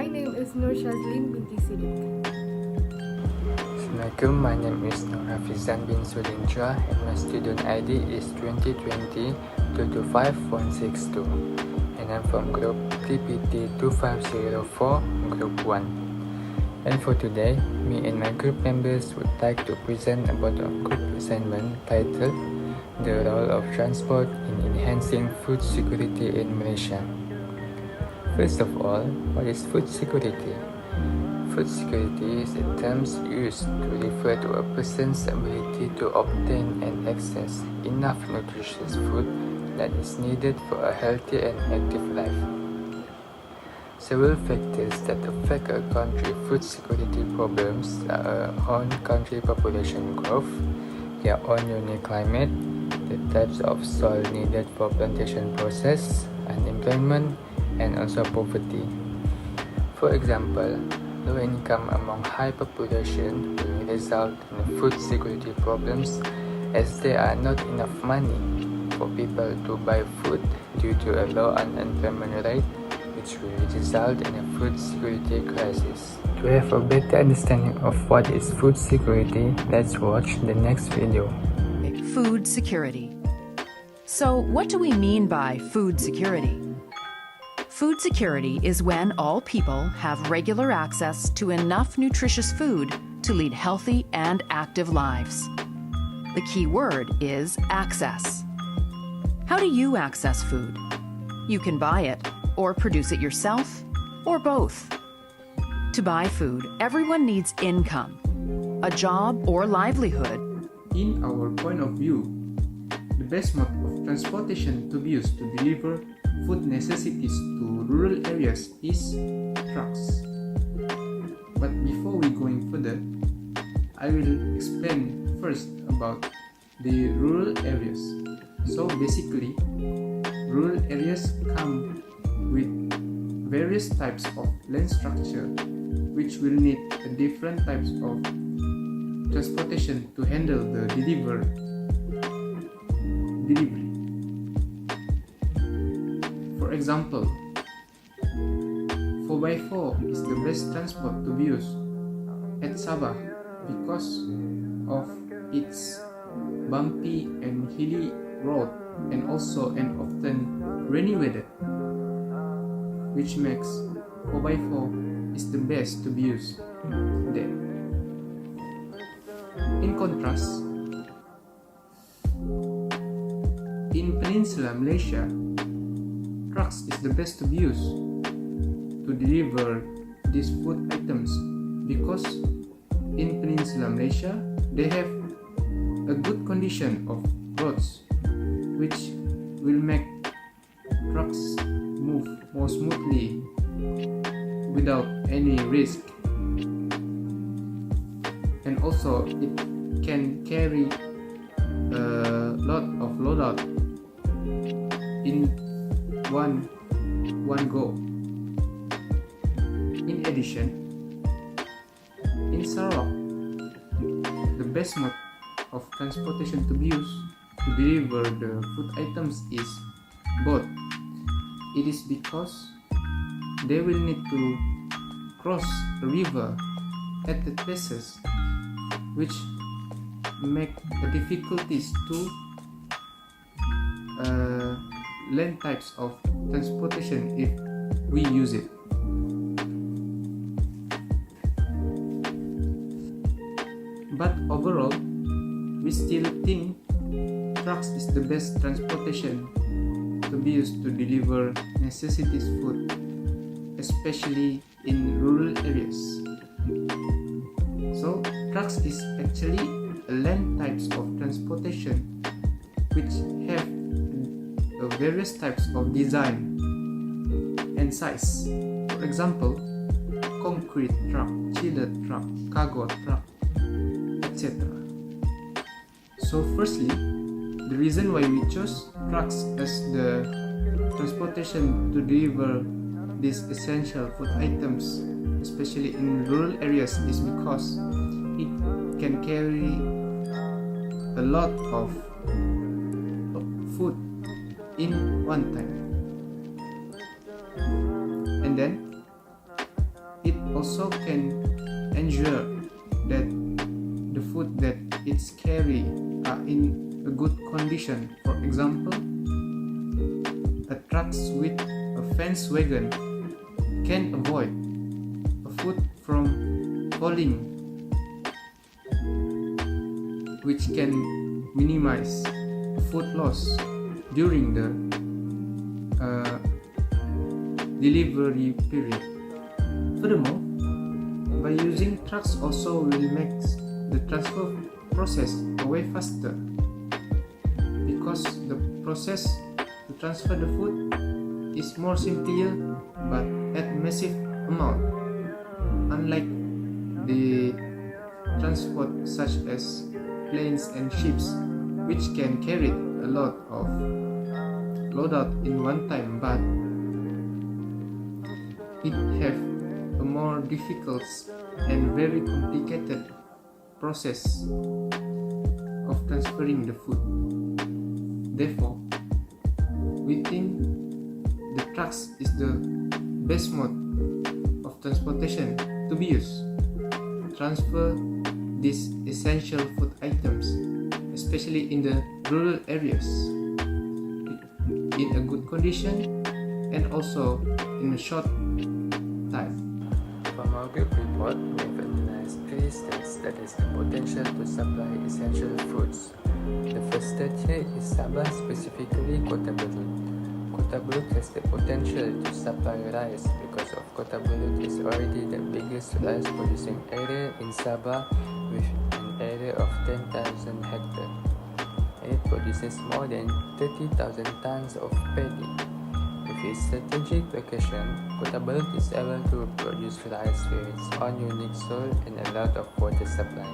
My name is Nur Shazlin binti Sidik. Assalamualaikum, my name is Nur Hafizan bin Sulindra and my student ID is 2020-225-162 and I'm from group TPT250 group 1. And for today, me and my group members would like to present about a group assignment titled The Role of Transport in Enhancing Food Security in Malaysia. First of all, what is food security? Food security is a term used to refer to a person's ability to obtain and access enough nutritious food that is needed for a healthy and active life. Several factors that affect a country's food security problems are on-country population growth, their own unique climate, the types of soil needed for plantation process, unemployment, and also poverty. For example, low income among high population will result in food security problems as there are not enough money for people to buy food due to a low unemployment rate, which will result in a food security crisis. To have a better understanding of what is food security, let's watch the next video. Food security. So, what do we mean by food security? Food security is when all people have regular access to enough nutritious food to lead healthy and active lives. The key word is access. How do you access food? You can buy it, or produce it yourself, or both. To buy food, everyone needs income, a job or livelihood. In our point of view, the best mode of transportation to be used to deliver food necessities to rural areas is trucks. But before we going further, I will explain first about the rural areas. So basically, rural areas come with various types of land structure which will need different types of transportation to handle the delivery. 'For example, 4x4 is the best transport to be used at Sabah because of its bumpy and hilly road and also an often rainy weather, which makes 4x4 is the best to be used there. In contrast, in Peninsula Malaysia, trucks is the best to be used to deliver these food items because in Peninsula Malaysia they have a good condition of roads which will make trucks move more smoothly without any risk, and also it can carry a lot of loadout in one go. In addition, in Sarawak, the best mode of transportation to be used to deliver the food items is boat. It is because they will need to cross a river at the places which make the difficulties to land types of transportation if we use it. But overall, we still think trucks is the best transportation to be used to deliver necessities food, especially in rural areas. So trucks is actually a land types of transportation which have various types of design and size. For example, concrete truck, chiller truck, cargo truck, etc. So firstly, the reason why we chose trucks as the transportation to deliver these essential food items, especially in rural areas, is because it can carry a lot of food in one time. And then also can ensure that the food that it's carry are in a good condition. For example, a truck with a fence wagon can avoid a food from falling, which can minimize food loss during the delivery period. Furthermore, by using trucks also will make the transfer process way faster, because the process to transfer the food is more simpler but at massive amount, unlike the transport such as planes and ships, which can carry a lot of loadout in one time, but it have a more difficult and very complicated process of transferring the food. Therefore, we think the trucks is the best mode of transportation to be used to transfer these essential food items, especially in the rural areas, in a good condition and also in a short time. From our group report, we have analyzed 3 states that has the potential to supply essential foods. The first state here is Sabah, specifically Kota Belud. Kota Belud has the potential to supply rice because of Kota Belud is already the biggest rice producing area in Sabah with an area of 10,000 hectares. It produces more than 30,000 tons of paddy. With its strategic location, Kota Belud is able to produce rice with its own unique soil and a lot of water supply.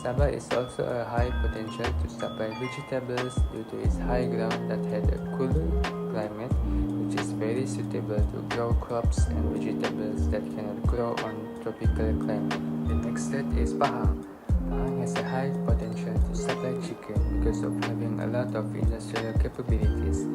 Sabah is also a high potential to supply vegetables due to its high ground that had a cooler climate, which is very suitable to grow crops and vegetables that cannot grow on tropical climate. The next state is Pahang. Pahang has a high potential to supply chicken because of having a lot of industrial capabilities.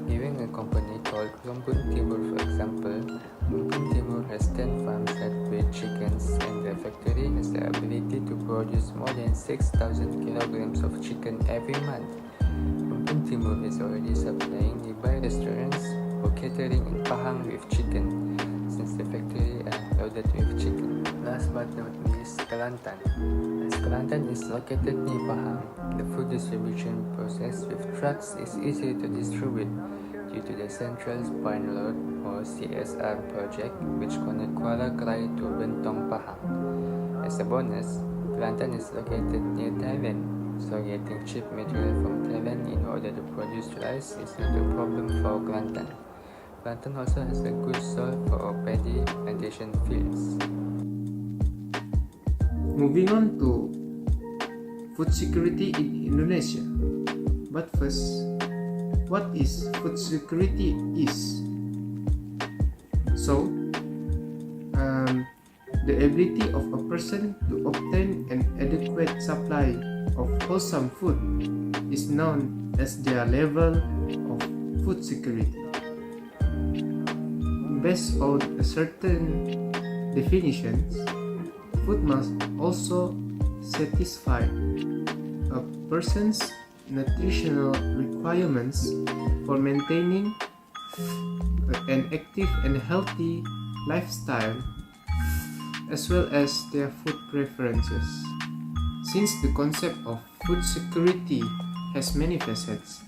Given a company called Rumpun Timur, for example, Rumpun Timur has 10 farms that breed chickens, and the factory has the ability to produce more than 6,000 kilograms of chicken every month. Rumpun Timur is already supplying nearby restaurants for catering in Pahang with chicken, since the factory are loaded with chicken. Last but not least, Kelantan. As Kelantan is located near Pahang, the food distribution process with trucks is easy to distribute due to the Central Spine Road or CSR project, which connect Kuala Krai to Bentong Pahang. As a bonus, Kelantan is located near Thailand, so getting cheap material from Thailand in order to produce rice is not a problem for Kelantan. Kelantan also has a good soil for paddy plantation fields. Moving on to food security in Indonesia. But first, what is food security is? So, the ability of a person to obtain an adequate supply of wholesome food is known as their level of food security. Based on a certain definitions, food must also satisfy a person's nutritional requirements for maintaining an active and healthy lifestyle, as well as their food preferences. Since the concept of food security has many facets,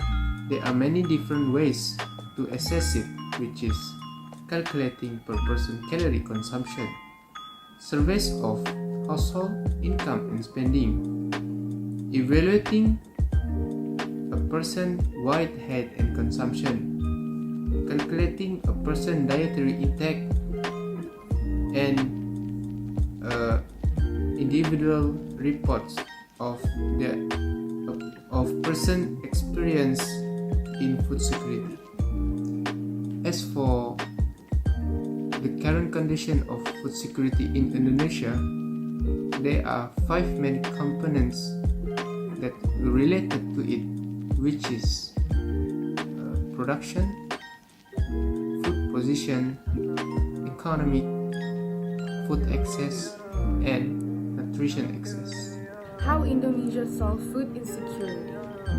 there are many different ways to assess it, which is calculating per person calorie consumption, surveys of household income and spending, evaluating a person weight, height and consumption, calculating a person dietary intake, and individual reports of person experience in food security. As for the current condition of food security in Indonesia, there are 5 main components that related to it, which is production, food position, economic, food access, and nutrition access. How Indonesia solves food insecurity.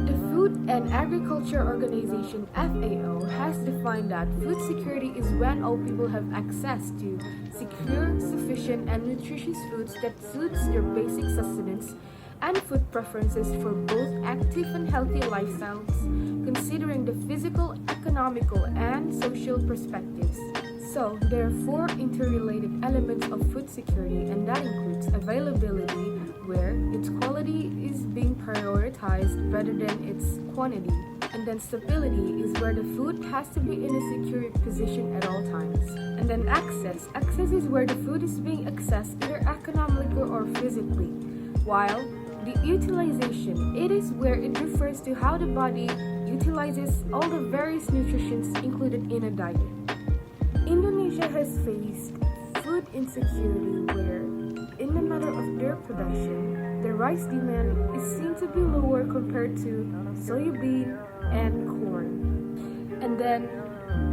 The Food and Agriculture Organization FAO has defined that food security is when all people have access to secure, sufficient, and nutritious foods that suits their basic sustenance and food preferences for both active and healthy lifestyles, considering the physical, economical, and social perspectives. So, there are four interrelated elements of food security, and that includes availability, where its quality is being prioritized rather than its quantity. And then stability is where the food has to be in a secure position at all times. And then access. Access is where the food is being accessed either economically or physically. While the utilization, it is where it refers to how the body utilizes all the various nutrients included in a diet. Indonesia has faced food insecurity where, in the matter of their production, the rice demand is seen to be lower compared to soybean and corn. And then,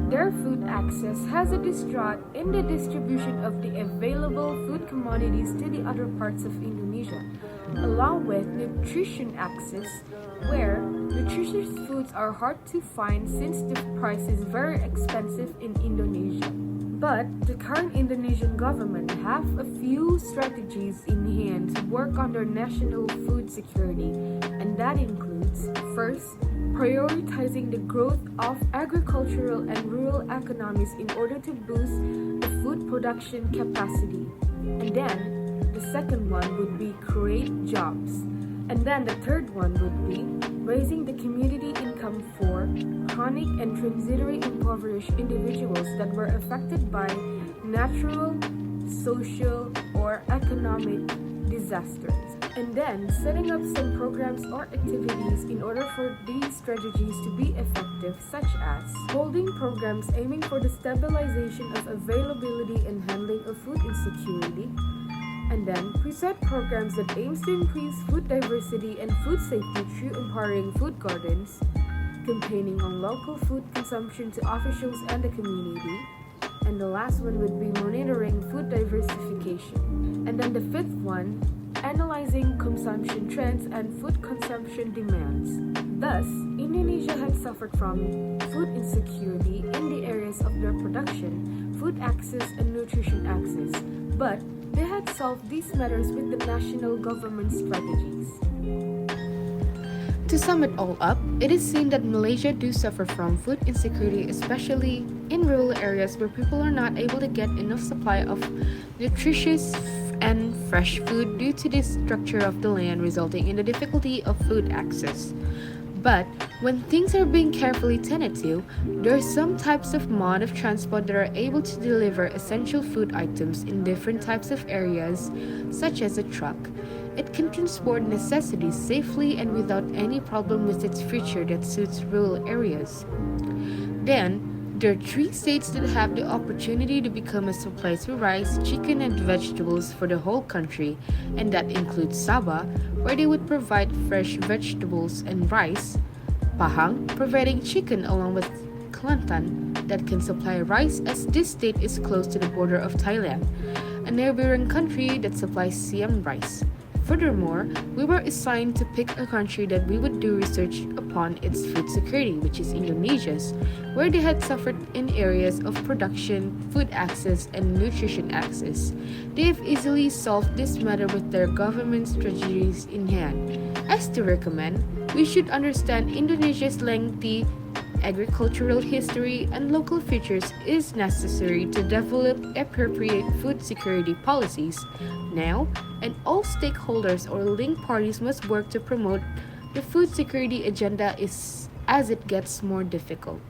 their food access has a distraught in the distribution of the available food commodities to the other parts of Indonesia, along with nutrition access, where nutritious foods are hard to find since the price is very expensive in Indonesia. But the current Indonesian government have a few strategies in hand to work on their national food security, and that includes, first, prioritizing the growth of agricultural and rural economies in order to boost the food production capacity. And then, the second one would be create jobs. And then the third one would be raising the community income for chronic and transitory impoverished individuals that were affected by natural, social, or economic disasters. And then setting up some programs or activities in order for these strategies to be effective, such as holding programs aiming for the stabilization of availability and handling of food insecurity, and then present programs that aims to increase food diversity and food safety through empowering food gardens, campaigning on local food consumption to officials and the community, and the last one would be monitoring food diversification. And then the fifth one, analyzing consumption trends and food consumption demands. Thus, Indonesia had suffered from food insecurity in the areas of their production, food access, and nutrition access, but they had solved these matters with the national government strategies. To sum it all up, it is seen that Malaysia do suffer from food insecurity, especially in rural areas where people are not able to get enough supply of nutritious and fresh food due to the structure of the land, resulting in the difficulty of food access. But when things are being carefully tended to, there are some types of mode of transport that are able to deliver essential food items in different types of areas, such as a truck. It can transport necessities safely and without any problem with its feature that suits rural areas. Then, there are 3 states that have the opportunity to become a supply to rice, chicken, and vegetables for the whole country, and that includes Sabah, where they would provide fresh vegetables and rice, Pahang, providing chicken along with Kelantan, that can supply rice as this state is close to the border of Thailand, a neighboring country that supplies Siam rice. Furthermore, we were assigned to pick a country that we would do research upon its food security, which is Indonesia's, where they had suffered in areas of production, food access, and nutrition access. They have easily solved this matter with their government strategies in hand. As to recommend, we should understand Indonesia's lengthy agricultural history and local features is necessary to develop appropriate food security policies now, and all stakeholders or linked parties must work to promote the food security agenda as it gets more difficult.